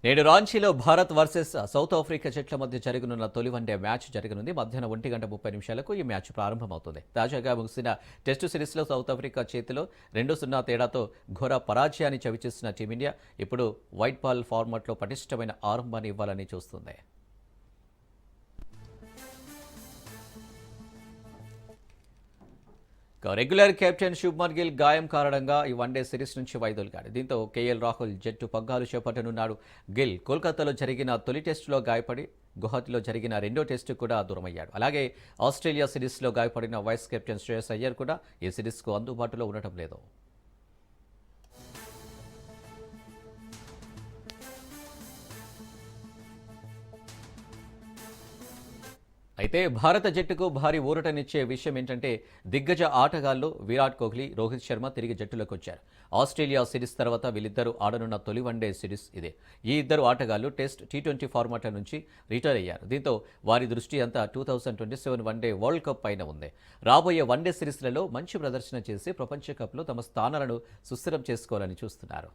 నేడు రాంచీలో Bharat versus south Africa జట్ల మధ్య జరగనున్న తొలి వన్డే మ్యాచ్ జరగనుంది. మధ్యాహ్నం 1:30 ఈ మ్యాచ్ ప్రారంభమవుతుంది. తాజాగా ముగిసిన టెస్టు సిరీస్లో సౌత్ ఆఫ్రికా చేతిలో 2-0 తేడాతో ఘోర పరాజయాన్ని చవిచూసిన టీమిండియా ఇప్పుడు వైట్ బాల్ ఫార్మాట్లో పటిష్టమైన ఆరంభాన్ని ఇవ్వాలని చూస్తుంది. రెగ్యులర్ కెప్టెన్ శుభ్మన్ గిల్ గాయం కారణంగా ఈ వన్డే సిరీస్ నుంచి వైదొలిగాడు. దీంతో కేఎల్ రాహుల్ జట్టు పగ్గాలు చేపట్టనున్నాడు. గిల్ కోల్కతాలో జరిగిన తొలి టెస్టులో గాయపడి గువాహతిలో జరిగిన రెండో టెస్టు కూడా దూరమయ్యాడు. అలాగే ఆస్ట్రేలియా సిరీస్లో గాయపడిన వైస్ కెప్టెన్ శ్రేయస్ అయ్యర్ కూడా ఈ సిరీస్కు అందుబాటులో ఉండటం లేదు. అయితే భారత జట్టుకు భారీ ఊరటనిచ్చే విషయం ఏంటంటే దిగ్గజ ఆటగాళ్లు విరాట్ కోహ్లీ, రోహిత్ శర్మ తిరిగి జట్టులోకి వచ్చారు. ఆస్ట్రేలియా సిరీస్ తర్వాత వీళ్ళిద్దరూ ఆడనున్న తొలి వన్డే సిరీస్ ఇదే. ఈ ఇద్దరు ఆటగాళ్లు టెస్ట్, టీ20 ఫార్మాట్ల నుంచి రిటైర్ అయ్యారు. దీంతో వారి దృష్టి అంతా 2027 వన్డే వరల్డ్ కప్ పైన ఉంది. రాబోయే వన్డే సిరీస్లలో మంచి ప్రదర్శన చేసి ప్రపంచ కప్లో తమ స్థానాలను సుస్థిరం చేసుకోవాలని చూస్తున్నారు.